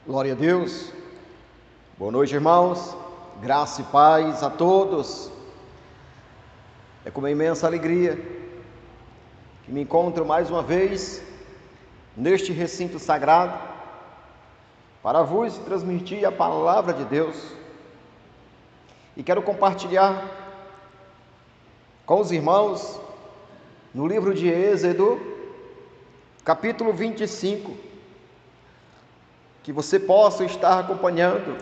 Glória a Deus. Boa noite, irmãos. Graça e paz a todos. É com uma imensa alegria que me encontro mais uma vez neste recinto sagrado para vos transmitir a palavra de Deus. E quero compartilhar com os irmãos no livro de Êxodo, capítulo 25. Que você possa estar acompanhando.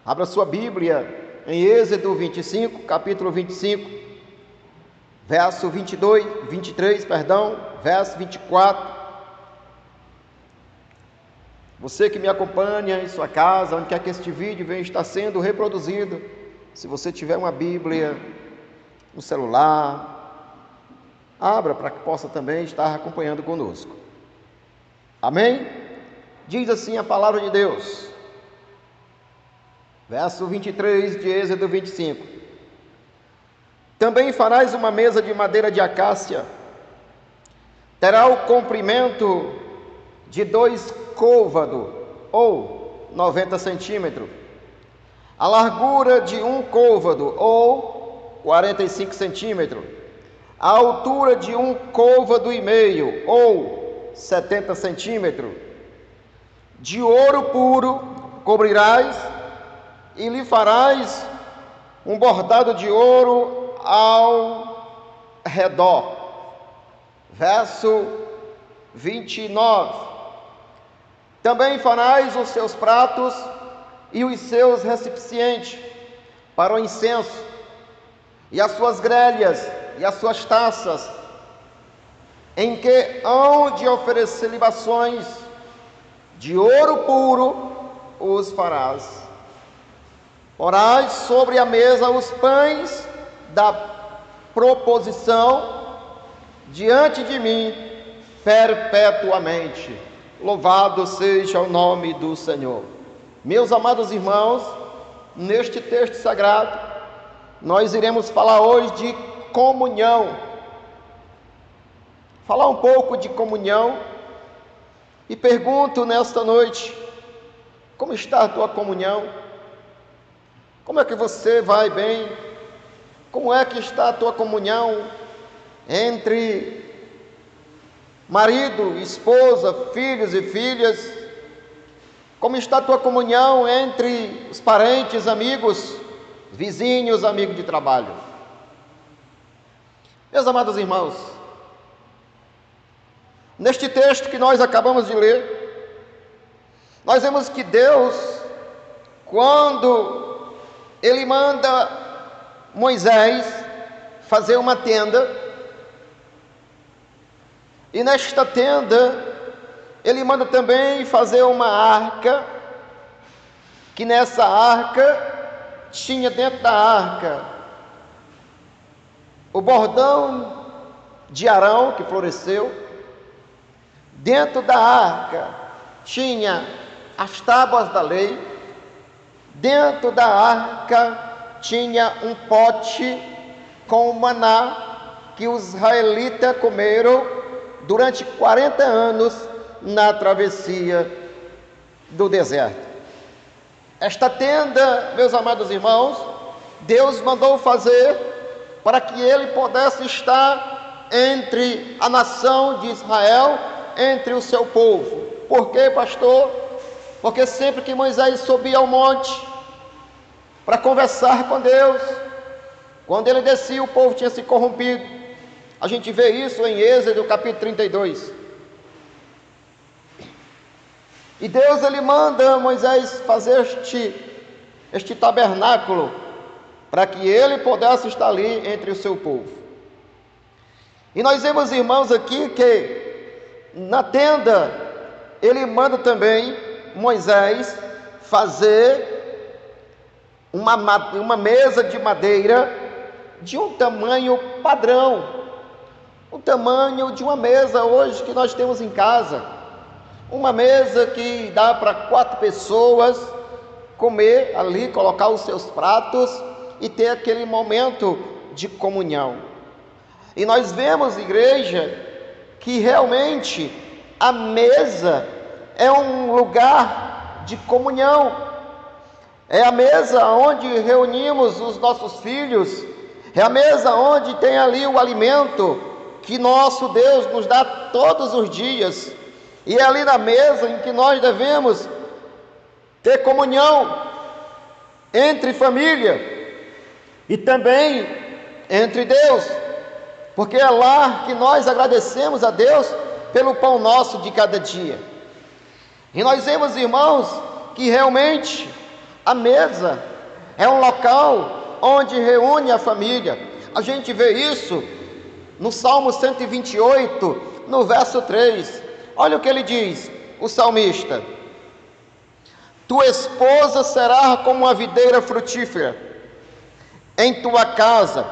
Abra sua Bíblia em Êxodo 25, capítulo 25, verso 23, verso 24. Você que me acompanha em sua casa, onde quer que este vídeo venha estar sendo reproduzido, se você tiver uma Bíblia, um celular, abra para que possa também estar acompanhando conosco. Amém? Diz assim a palavra de Deus, verso 23 de Êxodo 25. Também farás uma mesa de madeira de acácia, terá o comprimento de 2 côvados, ou 90 centímetros, a largura de 1 côvado, ou 45 centímetros, a altura de 1 côvado e meio, ou 70 centímetros. De ouro puro cobrirás e lhe farás um bordado de ouro ao redor. Verso 29. Também farás os seus pratos e os seus recipientes para o incenso, e as suas grelhas e as suas taças, em que hão de oferecer libações. De ouro puro os farás. Porás sobre a mesa os pães da proposição diante de mim perpetuamente. Louvado seja o nome do Senhor. Meus amados irmãos, neste texto sagrado, nós iremos falar hoje de comunhão. Falar um pouco de comunhão. E pergunto nesta noite, como está a tua comunhão? Como é que você vai bem? Como é que está a tua comunhão entre marido, esposa, filhos e filhas? Como está a tua comunhão entre os parentes, amigos, vizinhos, amigos de trabalho? Meus amados irmãos, neste texto que nós acabamos de ler, nós vemos que Deus, quando Ele manda Moisés fazer uma tenda, e nesta tenda, Ele manda também fazer uma arca, que nessa arca, tinha dentro da arca, o bordão de Arão, que floresceu. Dentro da arca tinha as tábuas da lei. Dentro da arca tinha um pote com o maná que os israelitas comeram durante 40 anos na travessia do deserto. Esta tenda, meus amados irmãos, Deus mandou fazer para que ele pudesse estar entre a nação de Israel, entre o seu povo. Por quê, pastor? Porque sempre que Moisés subia ao monte para conversar com Deus, quando ele descia, o povo tinha se corrompido. A gente vê isso em Êxodo capítulo 32. E Deus, ele manda Moisés fazer este tabernáculo para que ele pudesse estar ali entre o seu povo. E nós vemos, irmãos, aqui que na tenda, ele manda também Moisés fazer uma mesa de madeira de um tamanho padrão, o tamanho de uma mesa hoje que nós temos em casa, uma mesa que dá para 4 pessoas comer ali, colocar os seus pratos e ter aquele momento de comunhão. E nós vemos, igreja, que realmente a mesa é um lugar de comunhão. É a mesa onde reunimos os nossos filhos, é a mesa onde tem ali o alimento que nosso Deus nos dá todos os dias, e é ali na mesa em que nós devemos ter comunhão entre família e também entre Deus, porque é lá que nós agradecemos a Deus pelo pão nosso de cada dia. E nós vemos, irmãos, que realmente a mesa é um local onde reúne a família. A gente vê isso no Salmo 128, no verso 3. Olha o que ele diz, o salmista: tua esposa será como uma videira frutífera em tua casa,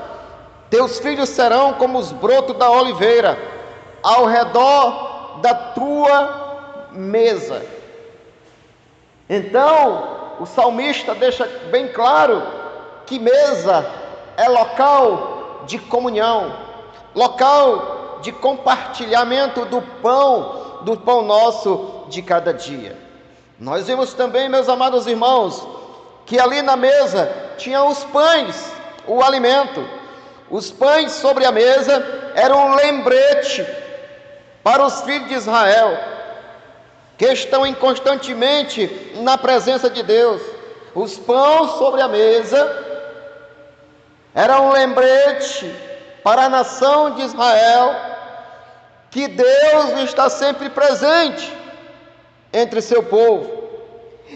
teus filhos serão como os brotos da oliveira ao redor da tua mesa. Então, o salmista deixa bem claro que mesa é local de comunhão, local de compartilhamento do pão nosso de cada dia. Nós vimos também, meus amados irmãos, que ali na mesa tinha os pães, o alimento. Os pães sobre a mesa eram um lembrete para os filhos de Israel, que estão constantemente na presença de Deus. Os pães sobre a mesa eram um lembrete para a nação de Israel, que Deus está sempre presente entre seu povo,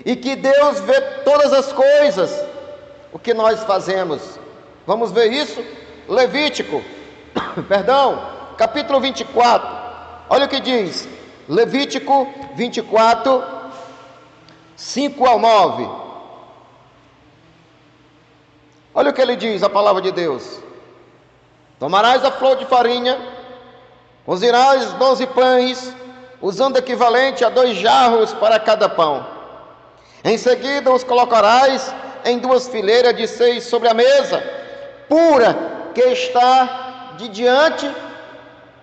e que Deus vê todas as coisas, o que nós fazemos. Vamos ver isso? Levítico, capítulo 24, olha o que diz, Levítico 24, 5 ao 9, olha o que ele diz, a palavra de Deus: tomarás a flor de farinha, cozirás 12 pães, usando equivalente a 2 jarros para cada pão. Em seguida os colocarás em 2 fileiras de 6 sobre a mesa pura que está de diante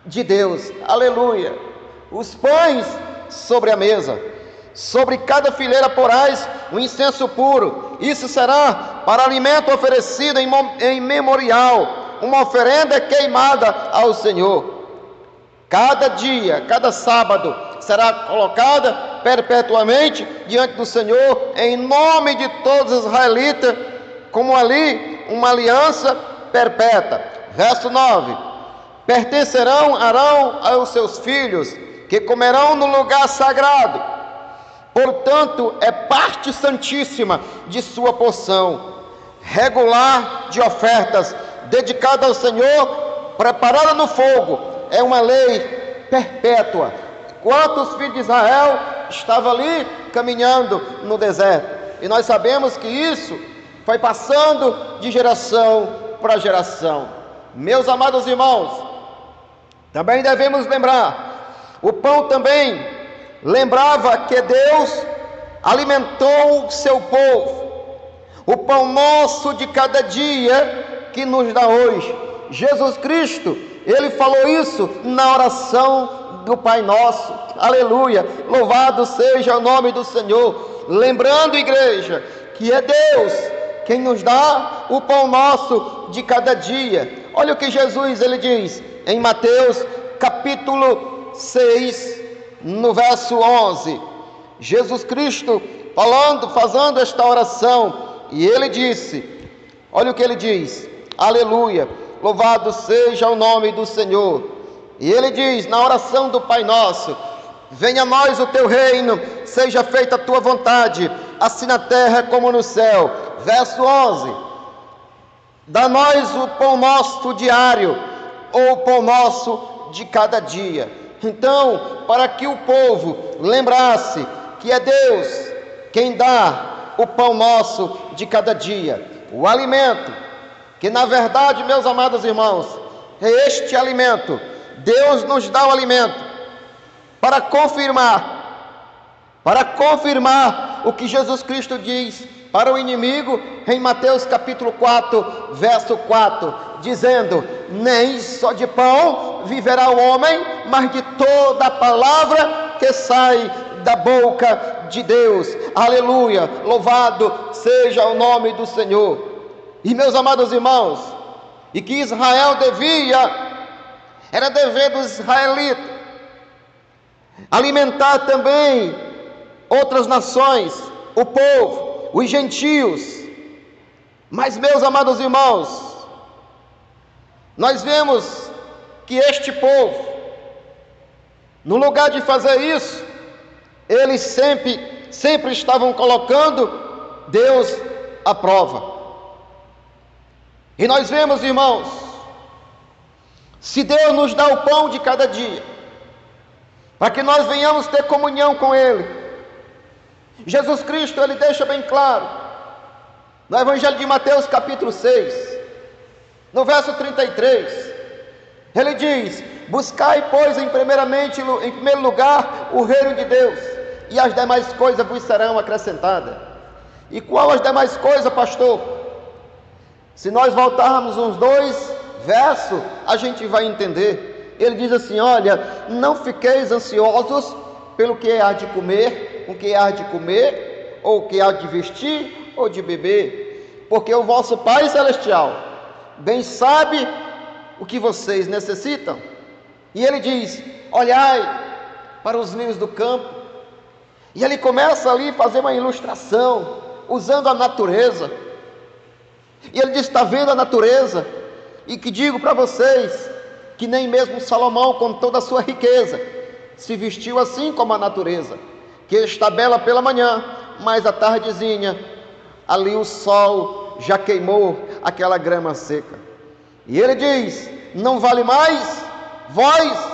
de Deus. Aleluia! Os pães sobre a mesa, sobre cada fileira porás um incenso puro. Isso será para alimento oferecido em memorial, uma oferenda queimada ao Senhor. Cada dia, cada sábado, será colocada perpetuamente diante do Senhor, em nome de todos os israelitas, como ali uma aliança perpétua. Verso 9: pertencerão Arão aos seus filhos, que comerão no lugar sagrado, portanto é parte santíssima de sua porção, regular de ofertas, dedicada ao Senhor, preparada no fogo. É uma lei perpétua. Quantos filhos de Israel estavam ali caminhando no deserto? E nós sabemos que isso foi passando de geração para geração. Meus amados irmãos, também devemos lembrar, o pão também lembrava que Deus alimentou o seu povo. O pão nosso de cada dia que nos dá hoje. Jesus Cristo, Ele falou isso na oração do Pai Nosso. Aleluia, louvado seja o nome do Senhor. Lembrando, igreja, que é Deus quem nos dá o pão nosso de cada dia. Olha o que Jesus ele diz em Mateus capítulo 6, no verso 11. Jesus Cristo fazendo esta oração, e ele disse, olha o que ele diz, aleluia, louvado seja o nome do Senhor. E ele diz na oração do Pai Nosso: venha a nós o teu reino, seja feita a tua vontade, assim na terra como no céu. Verso 11: dá-nós o pão nosso diário, ou o pão nosso de cada dia. Então, para que o povo lembrasse que é Deus quem dá o pão nosso de cada dia, o alimento, que na verdade, meus amados irmãos, é este alimento. Deus nos dá o alimento para confirmar o que Jesus Cristo diz para o inimigo em Mateus capítulo 4, verso 4, dizendo: nem só de pão viverá o homem, mas de toda a palavra que sai da boca de Deus. Aleluia, louvado seja o nome do Senhor. E meus amados irmãos, e que Israel era dever dos israelitas alimentar também outras nações, o povo, os gentios. Mas meus amados irmãos, nós vemos que este povo, no lugar de fazer isso, eles sempre estavam colocando Deus à prova. E nós vemos, irmãos, se Deus nos dá o pão de cada dia, para que nós venhamos ter comunhão com Ele, Jesus Cristo, Ele deixa bem claro, no Evangelho de Mateus capítulo 6, no verso 33, Ele diz: buscai, pois, em primeiro lugar, o reino de Deus, e as demais coisas vos serão acrescentadas. E qual as demais coisas, pastor? Se nós voltarmos uns 2 versos, a gente vai entender. Ele diz assim: olha, não fiqueis ansiosos pelo que há de comer, o que há de comer, ou o que há de vestir, ou de beber, porque o vosso Pai Celestial bem sabe o que vocês necessitam. E ele diz: olhai para os lírios do campo. E ele começa ali a fazer uma ilustração, usando a natureza. E ele diz: está vendo a natureza? E que digo para vocês, que nem mesmo Salomão, com toda a sua riqueza, se vestiu assim como a natureza, que está bela pela manhã, mas à tardezinha, ali o sol já queimou aquela grama seca. E ele diz: não vale mais vós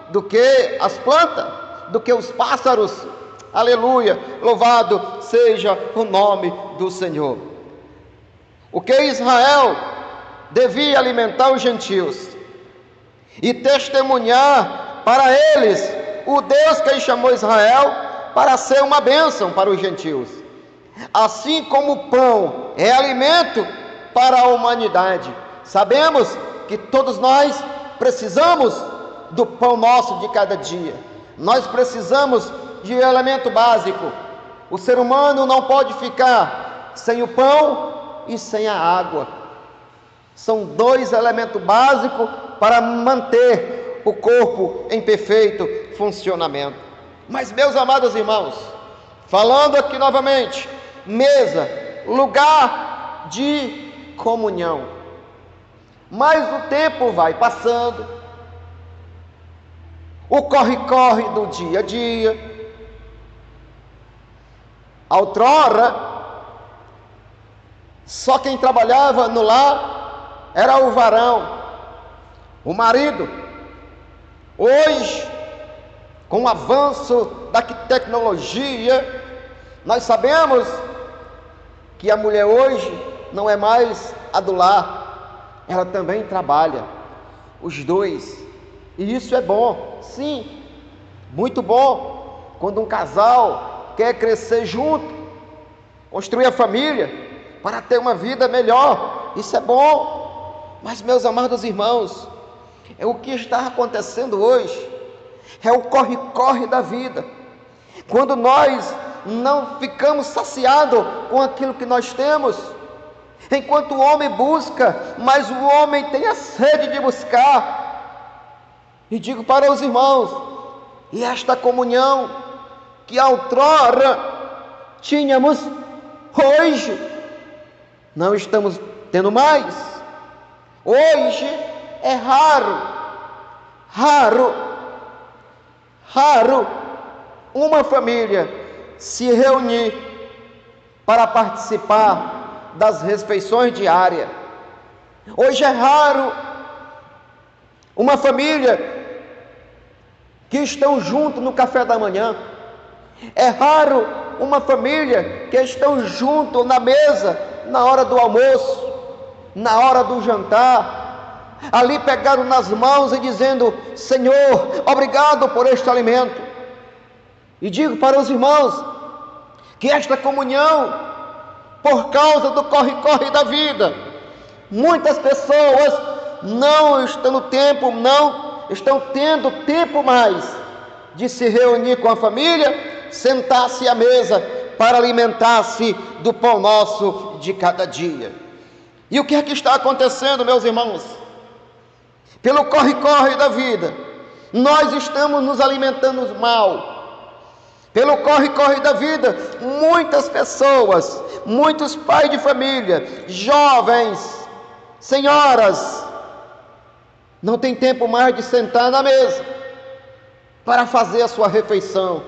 do que as plantas, do que os pássaros. Aleluia, louvado seja o nome do Senhor. O que Israel devia alimentar os gentios e testemunhar para eles o Deus que chamou Israel para ser uma bênção para os gentios. Assim como o pão é alimento para a humanidade, sabemos que todos nós precisamos do pão nosso de cada dia. Nós precisamos de um elemento básico. O ser humano não pode ficar sem o pão e sem a água. São 2 elementos básicos para manter o corpo em perfeito funcionamento. Mas, meus amados irmãos, falando aqui novamente, mesa, lugar de comunhão. Mas o tempo vai passando, o corre-corre do dia a dia. Outrora, só quem trabalhava no lar era o varão, o marido. Hoje, com o avanço da tecnologia, nós sabemos que a mulher hoje não é mais a do lar, ela também trabalha, os 2, e isso é bom, sim, muito bom, quando um casal quer crescer junto, construir a família, para ter uma vida melhor, isso é bom. Mas, meus amados irmãos, é o que está acontecendo hoje, é o corre-corre da vida, quando nós não ficamos saciados com aquilo que nós temos, enquanto o homem busca, mas o homem tem a sede de buscar. E digo para os irmãos, e esta comunhão que outrora tínhamos, hoje não estamos tendo mais. Hoje é raro uma família se reunir para participar das refeições diárias. Hoje é raro uma família que estão juntos no café da manhã. É raro uma família que estão juntos na mesa, na hora do almoço, na hora do jantar, ali pegaram nas mãos e dizendo: Senhor, obrigado por este alimento. E digo para os irmãos, que esta comunhão, por causa do corre-corre da vida, muitas pessoas não estão tendo tempo mais de se reunir com a família, sentar-se à mesa para alimentar-se do pão nosso de cada dia. E o que é que está acontecendo, meus irmãos? Pelo corre-corre da vida, nós estamos nos alimentando mal. Pelo corre-corre da vida, muitas pessoas, muitos pais de família, jovens, senhoras, não tem tempo mais de sentar na mesa para fazer a sua refeição.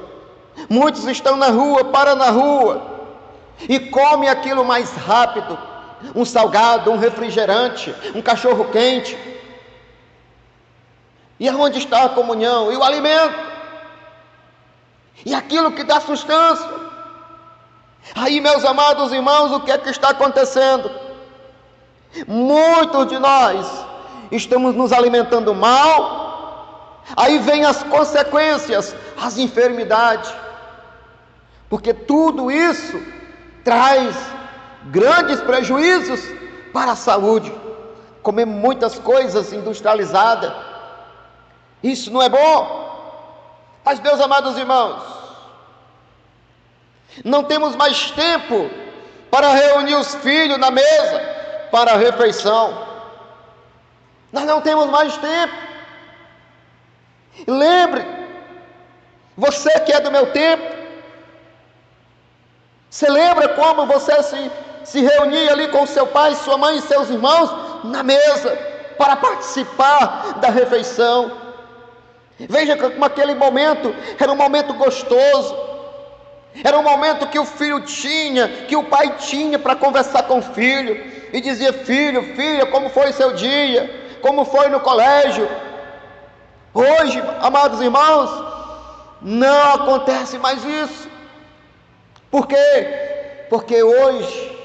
Muitos estão na rua, param na rua e comem aquilo mais rápido, um salgado, um refrigerante, um cachorro quente. E aonde está a comunhão? E o alimento? E aquilo que dá sustância? Aí, meus amados irmãos, o que é que está acontecendo? Muitos de nós estamos nos alimentando mal, aí vem as consequências, as enfermidades, porque tudo isso traz grandes prejuízos para a saúde. Comer muitas coisas industrializadas, isso não é bom. Mas, meus amados irmãos, não temos mais tempo para reunir os filhos na mesa para a refeição. Nós não temos mais tempo. Lembre, você que é do meu tempo, você lembra como você se reunia ali com seu pai, sua mãe e seus irmãos na mesa para participar da refeição? Veja como aquele momento era um momento gostoso, era um momento que o filho tinha, que o pai tinha para conversar com o filho, e dizia: filho, filha, como foi seu dia? Como foi no colégio? Hoje, amados irmãos, não acontece mais isso. Por quê? Porque hoje,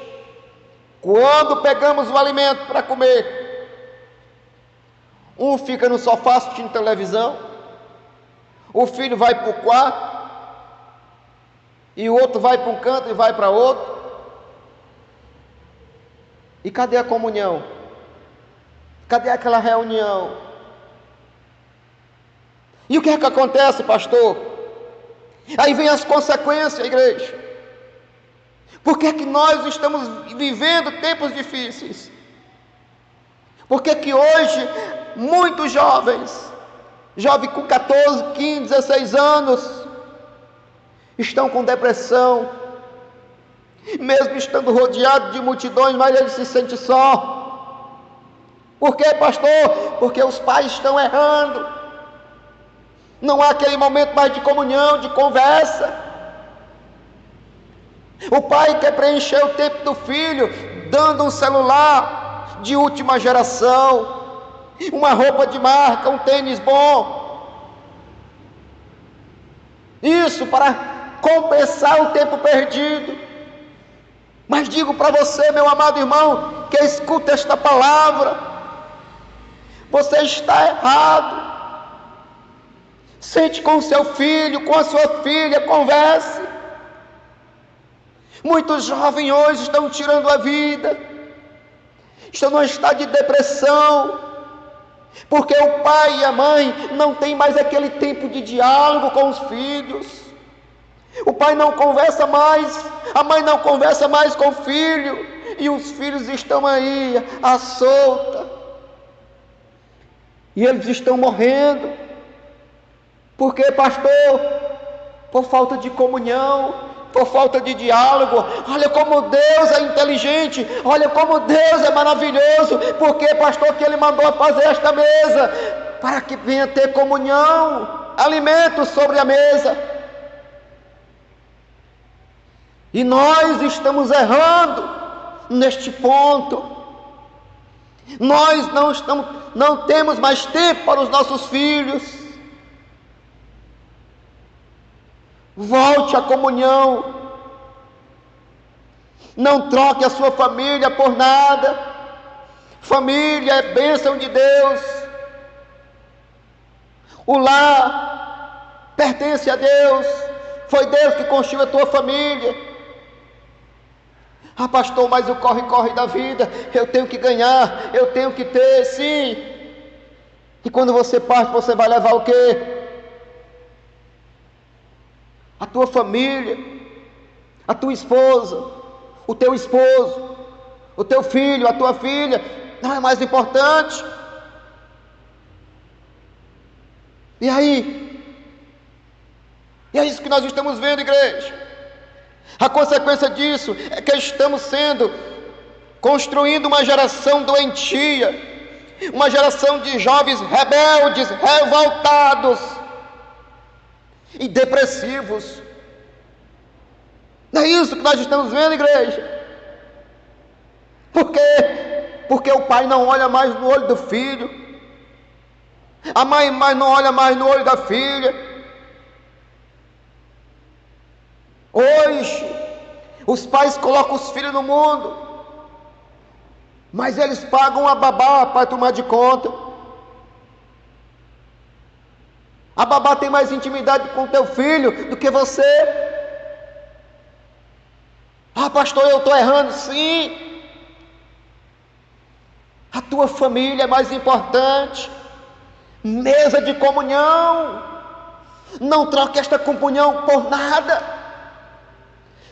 quando pegamos o alimento para comer, um fica no sofá assistindo televisão, o filho vai para o quarto, e o outro vai para um canto e vai para outro. E cadê a comunhão? Cadê aquela reunião? E o que é que acontece, pastor? Aí vem as consequências, igreja. Por que é que nós estamos vivendo tempos difíceis? Por que é que hoje muitos jovens com 14, 15, 16 anos, estão com depressão, mesmo estando rodeado de multidões, mas ele se sente só? Por quê, pastor? Porque os pais estão errando, não há aquele momento mais de comunhão, de conversa. O pai quer preencher o tempo do filho, dando um celular de última geração, uma roupa de marca, um tênis bom, isso para compensar o tempo perdido. Mas digo para você, meu amado irmão, que escuta esta palavra, você está errado. Sente com o seu filho, com a sua filha, converse. Muitos jovens hoje estão tirando a vida, estão num estado de depressão, porque o pai e a mãe não têm mais aquele tempo de diálogo com os filhos. O pai não conversa mais, a mãe não conversa mais com o filho, e os filhos estão aí à solta, e eles estão morrendo. Por quê, pastor? Por falta de comunhão, por falta de diálogo. Olha como Deus é inteligente, olha como Deus é maravilhoso. Por quê, pastor, que Ele mandou fazer esta mesa? Para que venha ter comunhão, alimento sobre a mesa. E nós estamos errando neste ponto. Nós não temos mais tempo para os nossos filhos. Volte à comunhão. Não troque a sua família por nada. Família é bênção de Deus. O lar pertence a Deus. Foi Deus que construiu a tua família. Ah, pastor, mas o corre-corre da vida, eu tenho que ganhar, eu tenho que ter, sim. E quando você parte, você vai levar o quê? a tua família, a tua esposa, o teu esposo, o teu filho, a tua filha, não é mais importante? E aí? E é isso que nós estamos vendo, igreja. A consequência disso é que estamos construindo uma geração doentia, uma geração de jovens rebeldes, revoltados e depressivos. Não é isso que nós estamos vendo, igreja? Por quê? Porque o pai não olha mais no olho do filho, a mãe não olha mais no olho da filha. Hoje, os pais colocam os filhos no mundo, mas eles pagam a babá para tomar de conta. A babá tem mais intimidade com o teu filho do que você. Ah, pastor, eu estou errando. Sim. A tua família é mais importante. Mesa de comunhão. Não troque esta comunhão por nada.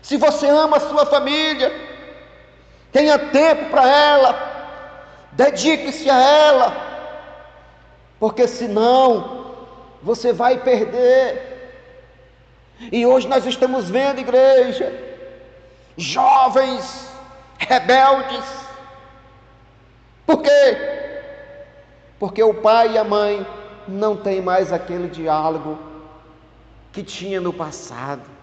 Se você ama a sua família, tenha tempo para ela, dedique-se a ela, porque senão você vai perder. E hoje nós estamos vendo, igreja, jovens rebeldes. Por quê? Porque o pai e a mãe não têm mais aquele diálogo que tinha no passado.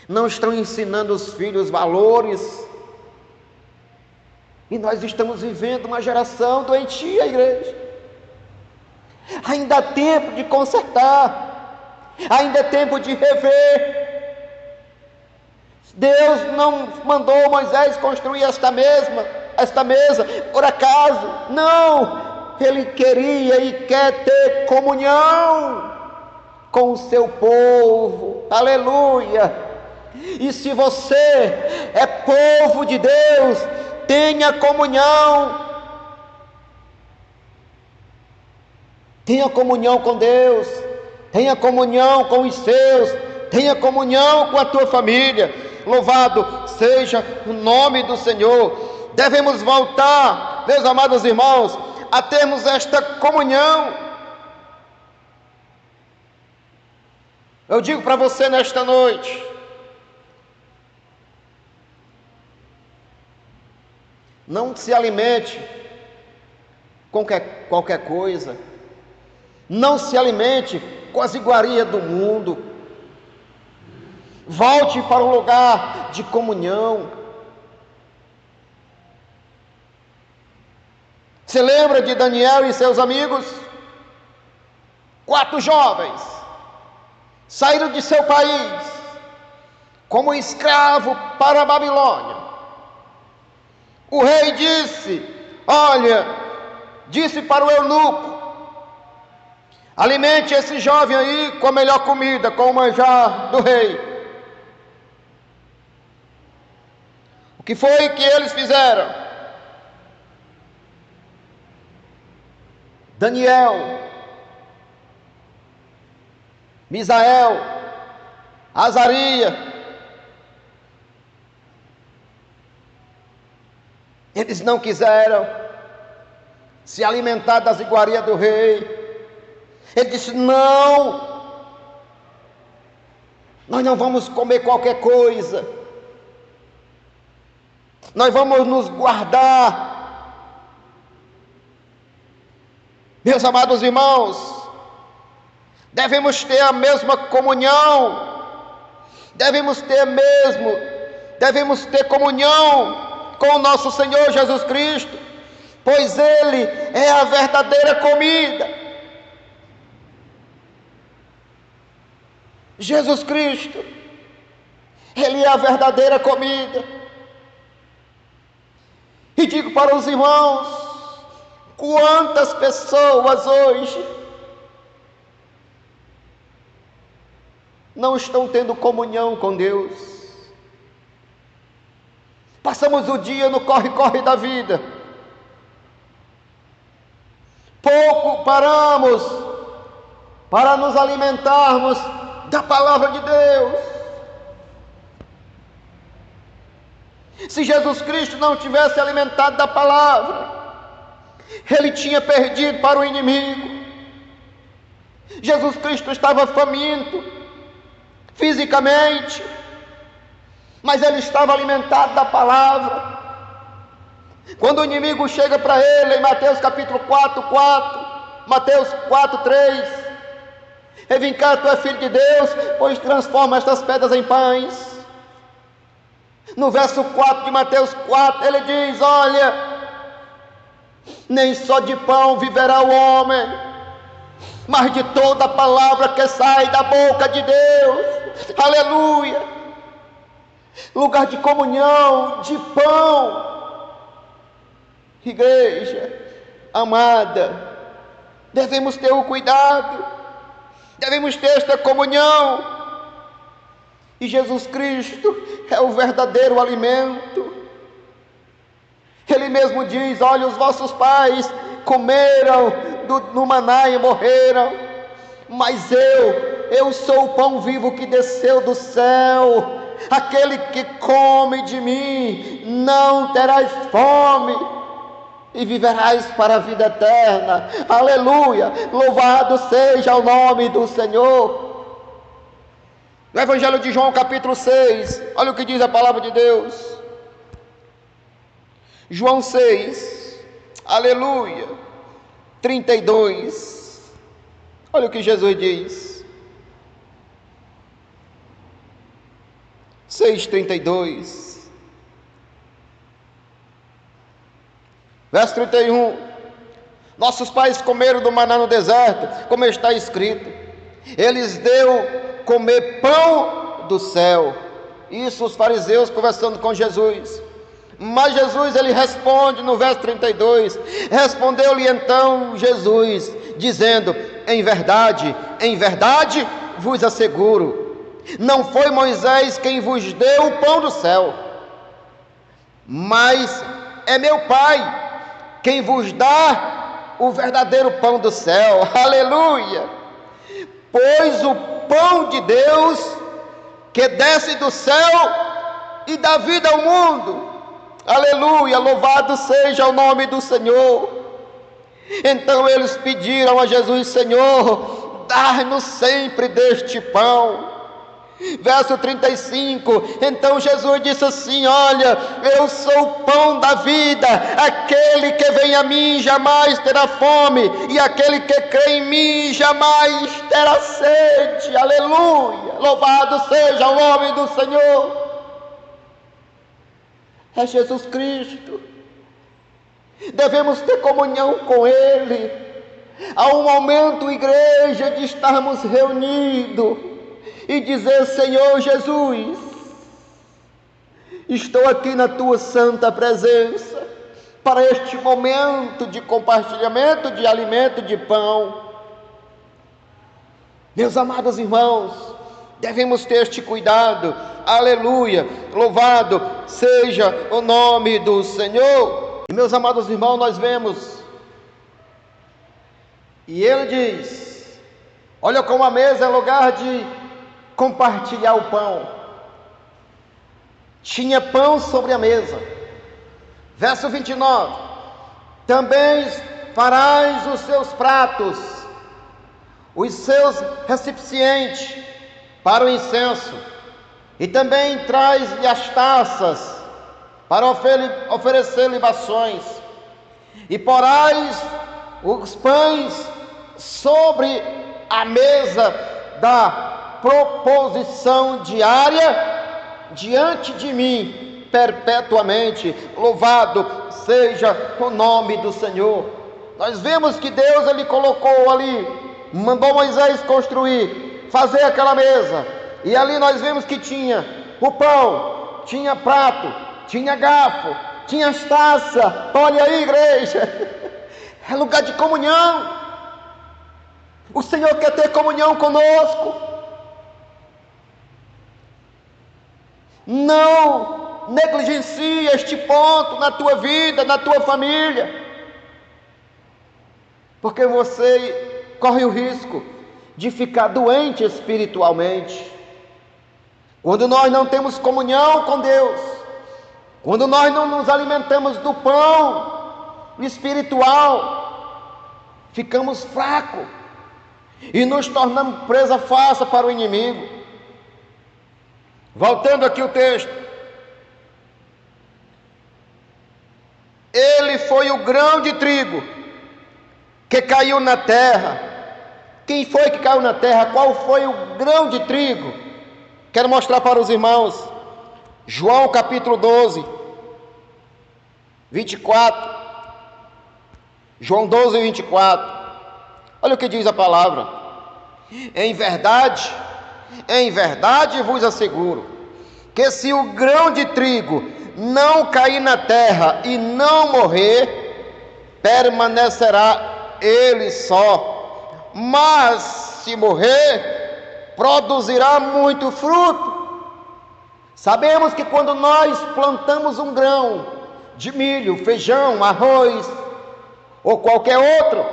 Não estão ensinando os filhos valores. E nós estamos vivendo uma geração doentia, igreja. Ainda há tempo de consertar, ainda é tempo de rever. Deus não mandou Moisés construir esta mesa por acaso. Não, Ele queria e quer ter comunhão com o seu povo. Aleluia. E se você é povo de Deus, tenha comunhão. Tenha comunhão com Deus, tenha comunhão com os seus, tenha comunhão com a tua família. Louvado seja o nome do Senhor. Devemos voltar, meus amados irmãos, a termos esta comunhão. Eu digo para você nesta noite, não se alimente com qualquer coisa, não se alimente com as iguarias do mundo. Volte para um lugar de comunhão. Você lembra de Daniel e seus amigos? 4 jovens saíram de seu país como escravo para a Babilônia. O rei disse para o eunuco: alimente esse jovem aí com a melhor comida, com o manjar do rei. O que foi que eles fizeram? Daniel, Misael, Azarias, eles não quiseram se alimentar das iguarias do rei. Ele disse: não, nós não vamos comer qualquer coisa, nós vamos nos guardar. Meus amados irmãos, devemos ter a mesma comunhão, devemos ter comunhão com o nosso Senhor Jesus Cristo, pois Ele é a verdadeira comida. Jesus Cristo, Ele é a verdadeira comida. E digo para os irmãos, quantas pessoas hoje não estão tendo comunhão com Deus? Passamos o dia no corre-corre da vida, pouco paramos para nos alimentarmos da palavra de Deus. Se Jesus Cristo não tivesse alimentado da palavra, ele tinha perdido para o inimigo. Jesus Cristo estava faminto, fisicamente, mas ele estava alimentado da palavra. Quando o inimigo chega para ele, em Mateus capítulo 4:4, Mateus 4:3, vem cá, tu és filho de Deus, pois transforma estas pedras em pães. No verso 4 de Mateus 4, ele diz: olha, nem só de pão viverá o homem, mas de toda a palavra que sai da boca de Deus. Aleluia! Lugar de comunhão, de pão. Igreja amada, devemos ter o cuidado, devemos ter esta comunhão. E Jesus Cristo é o verdadeiro alimento. Ele mesmo diz: olha, os vossos pais comeram no maná e morreram, mas eu sou o pão vivo que desceu do céu. Aquele que come de mim não terás fome e viverás para a vida eterna. Aleluia! Louvado seja o nome do Senhor. No Evangelho de João capítulo 6, olha o que diz a palavra de Deus. João 6, aleluia, 32, olha o que Jesus diz. 6:32. Verso 31, nossos pais comeram do maná no deserto, como está escrito, eles deu comer pão do céu. Isso os fariseus conversando com Jesus. Mas Jesus, ele responde no verso 32, respondeu-lhe então Jesus, dizendo: em verdade vos asseguro, não foi Moisés quem vos deu o pão do céu, mas é meu Pai quem vos dá o verdadeiro pão do céu. Aleluia! Pois o pão de Deus que desce do céu e dá vida ao mundo. Aleluia! Louvado seja o nome do Senhor. Então eles pediram a Jesus: Senhor, dá-nos sempre deste pão. Verso 35, então Jesus disse assim: olha, eu sou o pão da vida, aquele que vem a mim jamais terá fome, e aquele que crê em mim jamais terá sede. Aleluia, louvado seja o nome do Senhor. É Jesus Cristo, devemos ter comunhão com Ele. Há um momento, igreja, de estarmos reunidos e dizer: Senhor Jesus, estou aqui na tua santa presença para este momento de compartilhamento de alimento, de pão. Meus amados irmãos, devemos ter este cuidado. Aleluia, louvado seja o nome do Senhor. E meus amados irmãos, nós vemos, e ele diz: olha como a mesa é lugar de compartilhar o pão. Tinha pão sobre a mesa. Verso 29, também farás os seus pratos, os seus recipientes para o incenso, e também traz-lhe as taças para oferecer libações, e porás os pães sobre a mesa da proposição diária diante de mim perpetuamente. Louvado seja o nome do Senhor. Nós vemos que Deus, ele colocou ali, mandou Moisés construir, fazer aquela mesa, e ali nós vemos que tinha o pão, tinha prato, tinha garfo, tinha as taças. Olha aí, igreja, é lugar de comunhão. O Senhor quer ter comunhão conosco. Não negligencie este ponto na tua vida, na tua família, porque você corre o risco de ficar doente espiritualmente. Quando nós não temos comunhão com Deus, quando nós não nos alimentamos do pão espiritual, ficamos fracos e nos tornamos presa fácil para o inimigo. Voltando aqui o texto, ele foi o grão de trigo que caiu na terra. Quem foi que caiu na terra? Qual foi o grão de trigo? Quero mostrar para os irmãos, João capítulo 12, 24, João 12, 24, olha o que diz a palavra: em verdade vos asseguro, que se o grão de trigo não cair na terra e não morrer, permanecerá ele só, mas se morrer, produzirá muito fruto. Sabemos que quando nós plantamos um grão de milho, feijão, arroz ou qualquer outro,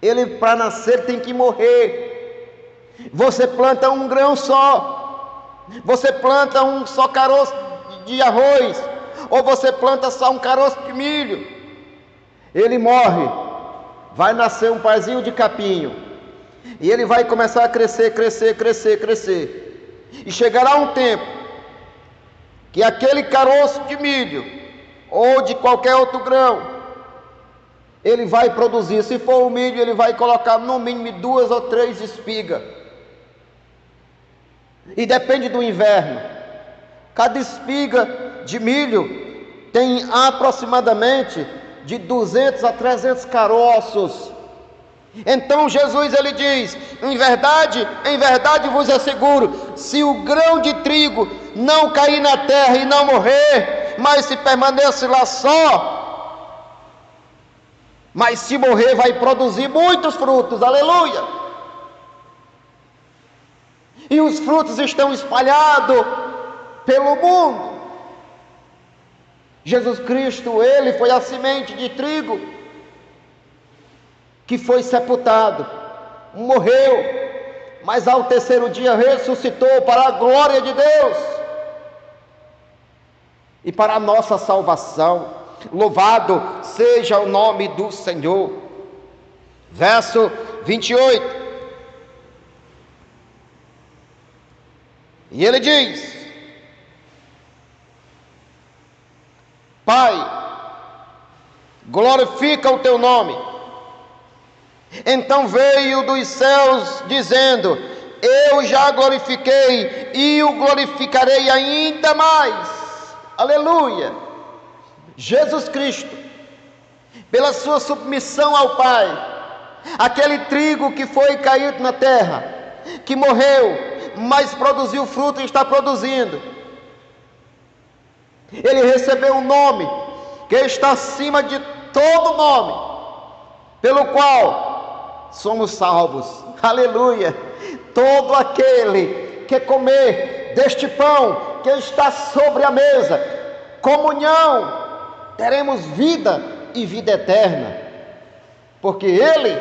ele para nascer tem que morrer. Você planta um grão só, você planta um só caroço de arroz, ou você planta só um caroço de milho, ele morre, vai nascer um parzinho de capinho, e ele vai começar a crescer, e chegará um tempo que aquele caroço de milho ou de qualquer outro grão, ele vai produzir. Se for o milho, ele vai colocar no mínimo 2 ou 3 espigas, e depende do inverno. Cada espiga de milho tem aproximadamente de 200 a 300 caroços. Então Jesus ele diz: em verdade vos asseguro, se o grão de trigo não cair na terra e não morrer, mas se permanecer lá só, mas se morrer vai produzir muitos frutos. Aleluia! E os frutos estão espalhados pelo mundo. Jesus Cristo, ele foi a semente de trigo que foi sepultado, morreu, mas ao terceiro dia ressuscitou para a glória de Deus e para a nossa salvação. Louvado seja o nome do Senhor. Verso 28, e ele diz: Pai, glorifica o teu nome. Então veio dos céus dizendo: eu já glorifiquei e o glorificarei ainda mais. Aleluia! Jesus Cristo, pela sua submissão ao Pai, aquele trigo que foi caído na terra, que morreu, mas produziu fruto e está produzindo, ele recebeu um nome que está acima de todo nome, pelo qual somos salvos. Aleluia! Todo aquele que comer deste pão que está sobre a mesa, comunhão, teremos vida e vida eterna, porque ele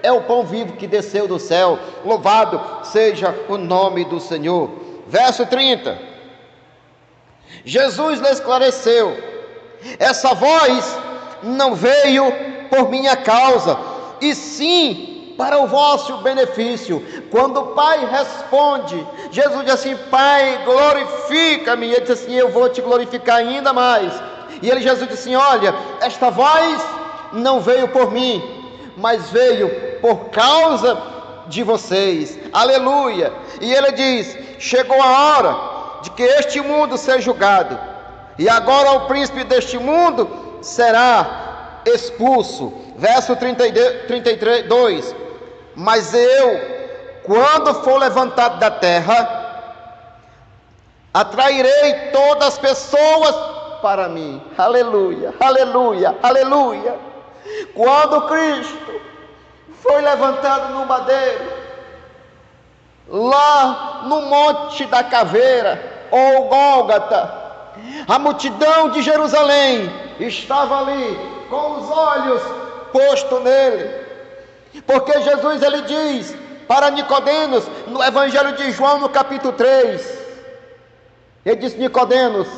é o pão vivo que desceu do céu. Louvado seja o nome do Senhor. Verso 30, Jesus lhe esclareceu: essa voz não veio por minha causa, e sim para o vosso benefício. Quando o Pai responde, Jesus diz assim: Pai, glorifica-me. Ele diz assim: eu vou te glorificar ainda mais. E Jesus diz assim: olha, esta voz não veio por mim, mas veio por causa de vocês. Aleluia! E ele diz: chegou a hora de que este mundo seja julgado, e agora o príncipe deste mundo será expulso. Verso 32, mas eu, quando for levantado da terra, atrairei todas as pessoas para mim. Aleluia, aleluia, aleluia. Quando Cristo foi levantado no madeiro, lá no Monte da Caveira, ou Gólgota, a multidão de Jerusalém estava ali, com os olhos postos nele, Porque Jesus ele diz para Nicodemos, no Evangelho de João, no capítulo 3, ele disse: Nicodemos,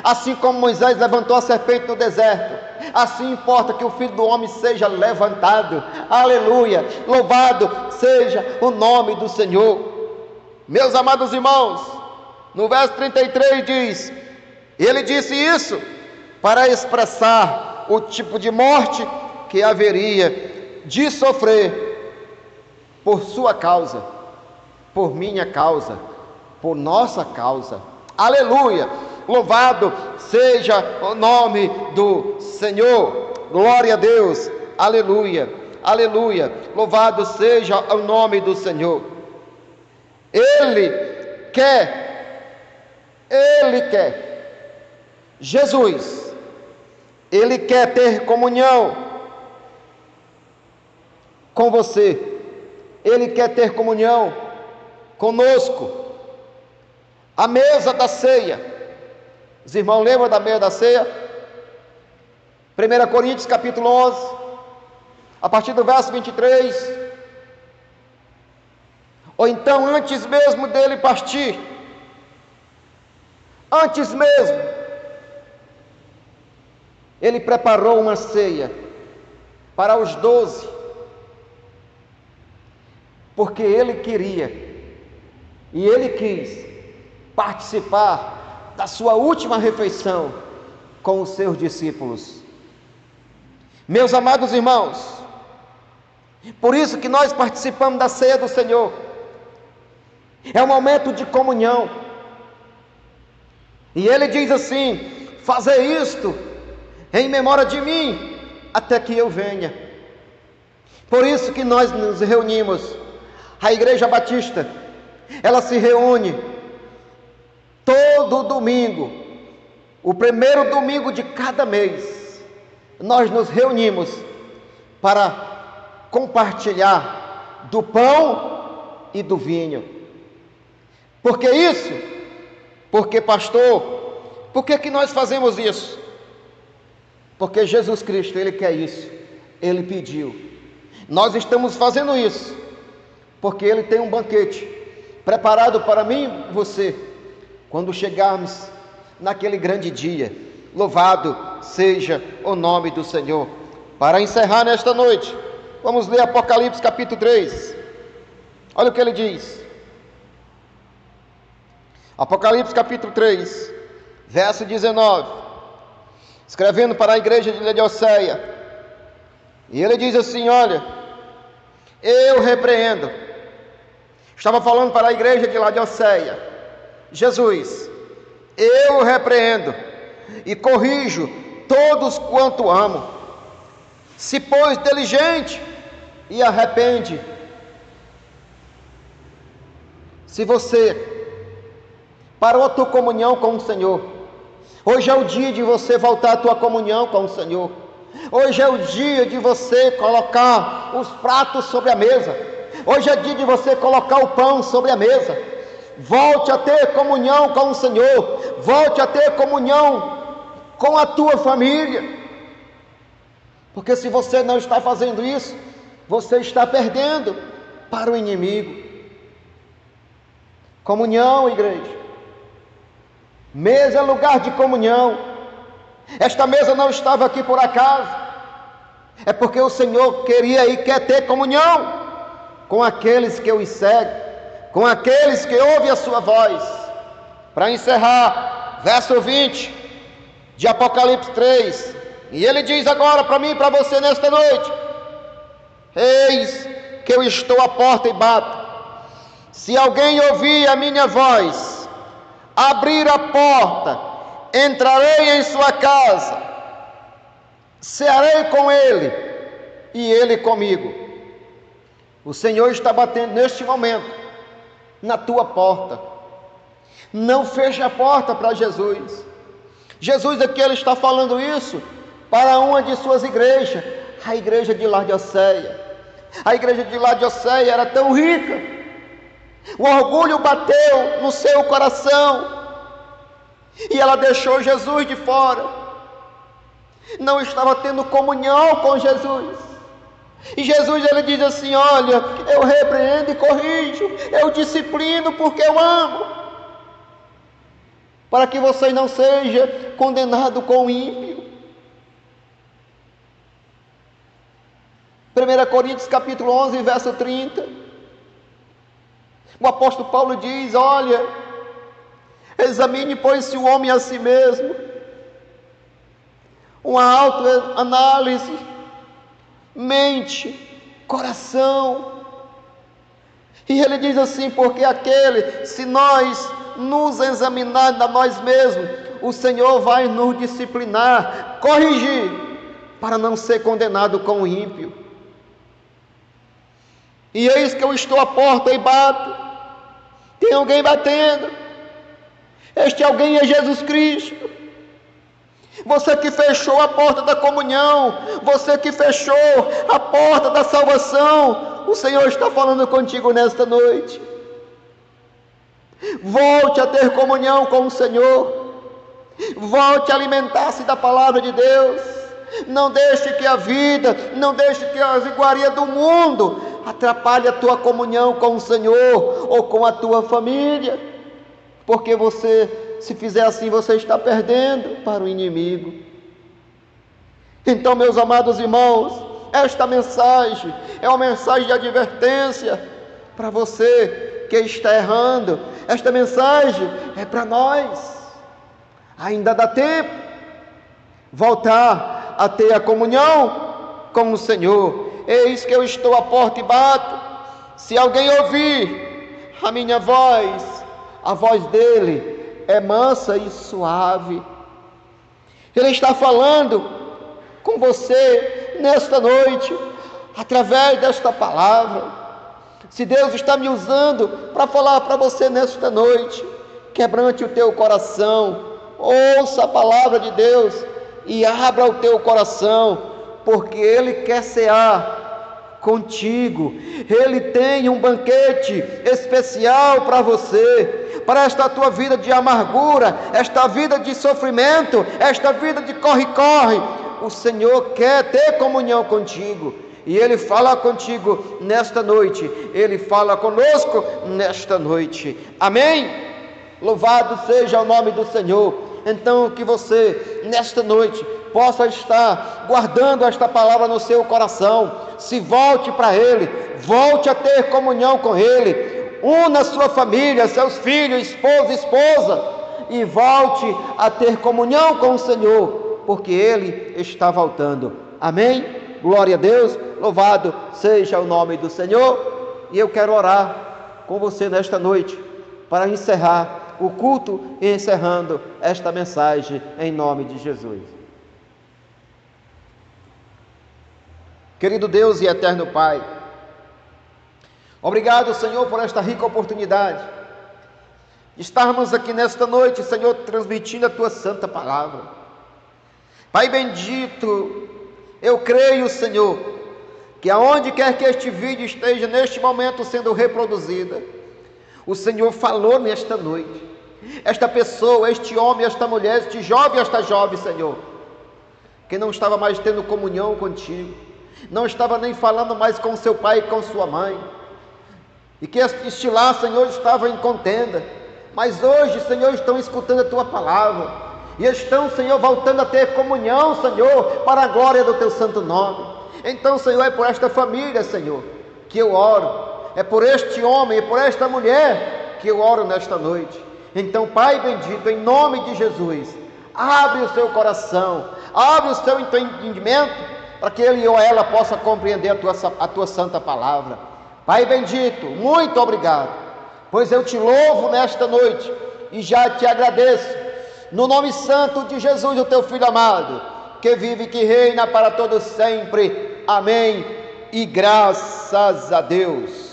assim como Moisés levantou a serpente no deserto, assim importa que o Filho do Homem seja levantado. Aleluia, louvado seja o nome do Senhor. Meus amados irmãos, no verso 33 diz: ele disse isso para expressar o tipo de morte que haveria de sofrer por sua causa, por minha causa, por nossa causa. Aleluia, louvado seja o nome do Senhor. Glória a Deus. Aleluia, aleluia, louvado seja o nome do Senhor. Ele quer, Jesus, ele quer ter comunhão com você, ele quer ter comunhão conosco. A mesa da ceia, os irmãos lembram da mesa da ceia? 1 Coríntios capítulo 11, a partir do verso 23. Ou então, antes mesmo dele partir, antes mesmo, ele preparou uma ceia para os 12, porque ele queria e ele quis participar da sua última refeição com os seus discípulos. Meus amados irmãos, por isso que nós participamos da ceia do Senhor. É um momento de comunhão. E ele diz assim: fazer isto em memória de mim, até que eu venha. Por isso que nós nos reunimos. A Igreja Batista, ela se reúne todo domingo, o primeiro domingo de cada mês. Nós nos reunimos para compartilhar do pão e do vinho. Por que isso? Porque, pastor, por que nós fazemos isso? Porque Jesus Cristo, ele quer isso, ele pediu. Nós estamos fazendo isso porque ele tem um banquete preparado para mim e você, quando chegarmos naquele grande dia. Louvado seja o nome do Senhor. Para encerrar nesta noite, vamos ler Apocalipse capítulo 3. Olha o que ele diz. Apocalipse capítulo 3, verso 19, escrevendo para a igreja de Laodiceia, e ele diz assim: olha, eu repreendo. Estava falando para a igreja de Laodiceia, Jesus, eu repreendo e corrijo todos quanto amo. Se pois diligente e arrepende. Se você parou a tua comunhão com o Senhor, hoje é o dia de você voltar a tua comunhão com o Senhor. Hoje é o dia de você colocar os pratos sobre a mesa. Hoje é dia de você colocar o pão sobre a mesa. Volte a ter comunhão com o Senhor. Volte a ter comunhão com a tua família. Porque se você não está fazendo isso, você está perdendo para o inimigo. Comunhão, igreja. Mesa é lugar de comunhão. Esta mesa não estava aqui por acaso. É porque o Senhor queria e quer ter comunhão com aqueles que o seguem, com aqueles que ouvem a sua voz. Para encerrar, verso 20 de Apocalipse 3. E ele diz agora para mim e para você nesta noite: eis que eu estou à porta e bato. Se alguém ouvir a minha voz, abrir a porta, entrarei em sua casa, cearei com ele e ele comigo. O Senhor está batendo neste momento na tua porta. Não feche a porta para Jesus. Jesus aqui, ele está falando isso para uma de suas igrejas, a igreja de Laodiceia. A igreja de Laodiceia era tão rica, o orgulho bateu no seu coração e ela deixou Jesus de fora. Não estava tendo comunhão com Jesus. E Jesus, ele diz assim: olha, eu repreendo e corrijo, eu disciplino porque eu amo, para que você não seja condenado com o ímpio. 1 Coríntios capítulo 11, verso 30, o apóstolo Paulo diz: olha, examine, pois, se o homem a si mesmo, uma autoanálise, mente, coração. E ele diz assim: porque se nós nos examinarmos a nós mesmos, o Senhor vai nos disciplinar, corrigir, para não ser condenado com o ímpio. E eis que eu estou à porta e bato. Tem alguém batendo. Este alguém é Jesus Cristo. Você que fechou a porta da comunhão, você que fechou a porta da salvação, o Senhor está falando contigo nesta noite. Volte a ter comunhão com o Senhor, volte a alimentar-se da palavra de Deus. Não deixe que a vida, não deixe que a iguaria do mundo atrapalhe a tua comunhão com o Senhor ou com a tua família, porque se fizer assim, você está perdendo para o inimigo. Então, meus amados irmãos, esta mensagem é uma mensagem de advertência para você que está errando. Esta mensagem é para nós. Ainda dá tempo voltar a ter a comunhão com o Senhor. Eis que eu estou à porta e bato. Se alguém ouvir a minha voz, a voz dele é mansa e suave. Ele está falando com você nesta noite, através desta palavra. Se Deus está me usando para falar para você nesta noite, quebrante o teu coração, ouça a palavra de Deus e abra o teu coração, porque Ele quer cear contigo. Ele tem um banquete especial para você, para esta tua vida de amargura, esta vida de sofrimento, esta vida de corre-corre. O Senhor quer ter comunhão contigo, e Ele fala contigo nesta noite, Ele fala conosco nesta noite. Amém? Louvado seja o nome do Senhor. Então, que você nesta noite possa estar guardando esta palavra no seu coração. Se volte para Ele, volte a ter comunhão com Ele, una sua família, seus filhos, esposa, e volte a ter comunhão com o Senhor, porque Ele está voltando. Amém? Glória a Deus, louvado seja o nome do Senhor. E eu quero orar com você nesta noite, para encerrar o culto e encerrando esta mensagem em nome de Jesus. Querido Deus e eterno Pai, obrigado, Senhor, por esta rica oportunidade de estarmos aqui nesta noite, Senhor, transmitindo a Tua santa palavra. Pai bendito, eu creio, Senhor, que aonde quer que este vídeo esteja neste momento sendo reproduzida, o Senhor falou nesta noite. Esta pessoa, este homem, esta mulher, este jovem, esta jovem, Senhor, que não estava mais tendo comunhão contigo, não estava nem falando mais com seu pai e com sua mãe, e que este lá, Senhor, estava em contenda, mas hoje, Senhor, estão escutando a Tua palavra, e estão, Senhor, voltando a ter comunhão, Senhor, para a glória do Teu santo nome. Então, Senhor, é por esta família, Senhor, que eu oro, é por este homem e por esta mulher que eu oro nesta noite. Então, Pai bendito, em nome de Jesus, abre o seu coração, abre o seu entendimento, para que ele ou ela possa compreender a tua santa palavra. Pai bendito, muito obrigado, pois eu te louvo nesta noite e já te agradeço, no nome santo de Jesus, o teu Filho amado, que vive e que reina para todos sempre. Amém e graças a Deus.